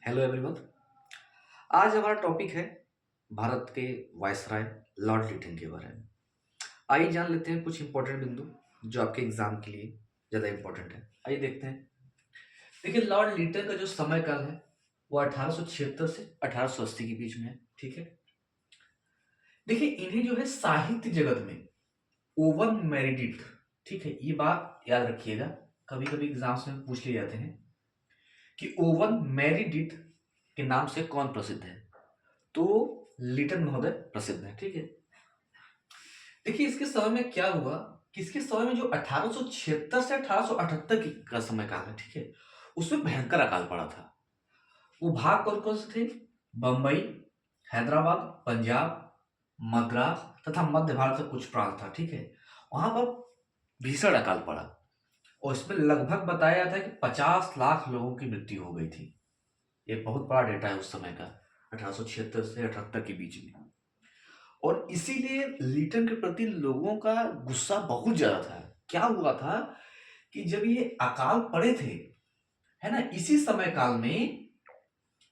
Hello everyone. आज हमारा topic है भारत के वायसराय लॉर्ड लिटन के बारे में। आइए जान लेते हैं कुछ इंपॉर्टेंट बिंदु जो आपके एग्जाम के लिए ज़्यादा इंपॉर्टेंट है। आइए देखते हैं। देखिए, लॉर्ड लिटन का जो समय काल है वो 1876 से 1880 के बीच में है। ठीक है। देखिए, इन्हें जो है साहित्य जगत में ओवन मेरिडिथ, ठीक है, ये बात याद रखिएगा, कभी कभी एग्जाम्स में पूछ लिए जाते हैं कि ओवन मेरिडिथ के नाम से कौन प्रसिद्ध है। तो लिटन महोदय प्रसिद्ध है। ठीक है। देखिए, इसके समय में क्या हुआ कि इसके समय में जो 1876 से 1878 की का समय काल है, ठीक है, उसमें भयंकर अकाल पड़ा था। वो भाग कौन कौन से थे? बंबई, हैदराबाद, पंजाब, मद्रास तथा मध्य भारत का कुछ प्रांत था। ठीक है। वहां पर भीषण अकाल पड़ा और इसमें लगभग बताया जाता है कि 50 लाख लोगों की मृत्यु हो गई थी। ये बहुत बड़ा डेटा है उस समय का, 1876 से 78 के बीच में। और इसीलिए लिटन के प्रति लोगों का गुस्सा बहुत ज्यादा था। क्या हुआ था कि जब ये अकाल पड़े थे, है ना, इसी समय काल में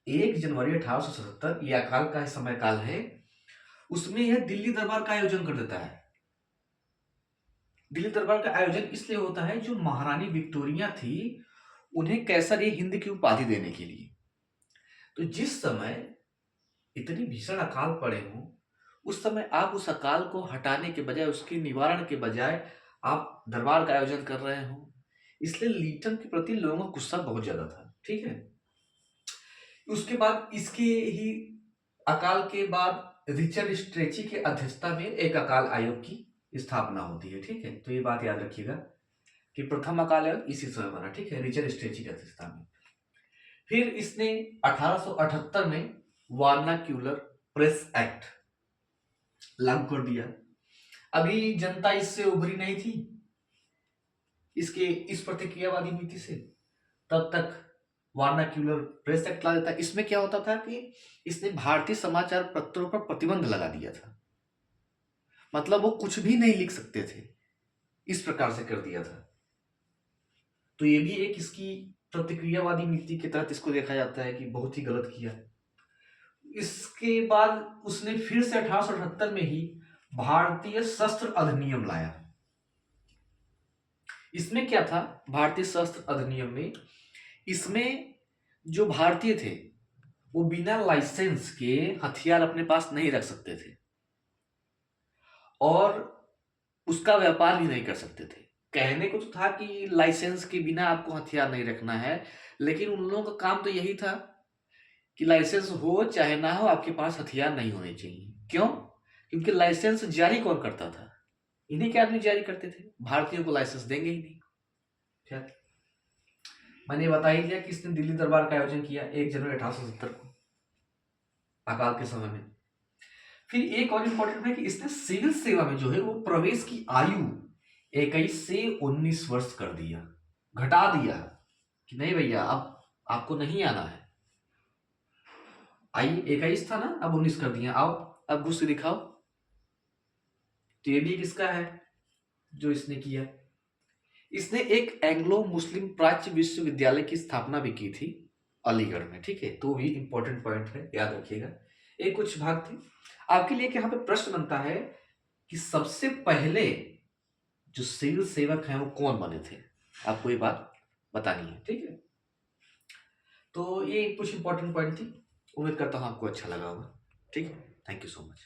1 जनवरी 1877, ये अकाल का समय काल है, उसमें यह दिल्ली दरबार का आयोजन कर देता है। दिल्ली दरबार का आयोजन इसलिए होता है जो महारानी विक्टोरिया थी उन्हें कैसर ए हिंद की उपाधि देने के लिए। तो जिस समय इतनी भीषण अकाल पड़े हों, उस समय आप उस अकाल को हटाने के बजाय, उसके निवारण के बजाय आप दरबार का आयोजन कर रहे हो, इसलिए लिटन के प्रति लोगों का गुस्सा बहुत ज्यादा था। ठीक है। उसके बाद इसके ही अकाल के बाद रिचर्ड स्ट्रेची के अध्यक्षता में एक अकाल आयोग की स्थापना होती है। ठीक है। तो ये बात याद रखिएगा कि प्रथम अकाल आयोग इसी समय बना। ठीक है, रिचर्ड स्ट्रेची की अध्यक्षता में। फिर इसने 1878 में वार्नाक्यूलर प्रेस एक्ट लागू कर दिया। अभी जनता इससे उभरी नहीं थी, इसके इस प्रतिक्रियावादी नीति से। तब तक वार्नाक्यूलर प्रेस एक्ट ला देता। इसमें क्या होता था कि इसने भारतीय समाचार पत्रों पर प्रतिबंध लगा दिया था। मतलब वो कुछ भी नहीं लिख सकते थे, इस प्रकार से कर दिया था। तो ये भी एक इसकी प्रतिक्रियावादी नीति के तहत इसको देखा जाता है कि बहुत ही गलत किया। इसके बाद उसने फिर से 1878 में ही भारतीय शस्त्र अधिनियम लाया। इसमें क्या था? भारतीय शस्त्र अधिनियम में, इसमें जो भारतीय थे वो बिना लाइसेंस के हथियार अपने पास नहीं रख सकते थे और उसका व्यापार भी नहीं कर सकते थे। कहने को तो था कि लाइसेंस के बिना आपको हथियार नहीं रखना है, लेकिन उन लोगों का काम तो यही था कि लाइसेंस हो चाहे ना हो, आपके पास हथियार नहीं होने चाहिए। क्यों? क्योंकि लाइसेंस जारी कौन करता था? इन्हीं के आदमी जारी करते थे। भारतीयों को लाइसेंस देंगे ही नहीं। क्या मैंने बता ही दिया कि इसने दिल्ली दरबार का आयोजन किया 1 जनवरी 1870 को, अकाल के समय में। फिर एक और इंपॉर्टेंट है कि इसने सिविल सेवा में जो है वो प्रवेश की आयु 21 से 19 वर्ष कर दिया, घटा दिया कि नहीं भैया अब आपको नहीं आना है। आइए, 21 था ना, अब 19 कर दिया, आओ अब घुस के दिखाओ। तो ये भी किसका है जो इसने किया? इसने एक एंग्लो मुस्लिम प्राच्य विश्वविद्यालय की स्थापना भी की थी अलीगढ़ में। ठीक है। तो भी इंपॉर्टेंट पॉइंट है, याद रखिएगा। एक कुछ भाग थे आपके लिए कि यहाँ पे प्रश्न बनता है कि सबसे पहले जो सिविल सेवक हैं वो कौन बने थे। आपको ये बात बतानी है। ठीक है। तो ये कुछ इंपॉर्टेंट पॉइंट थी। उम्मीद करता हूँ आपको अच्छा लगा होगा। ठीक है। Thank you so much.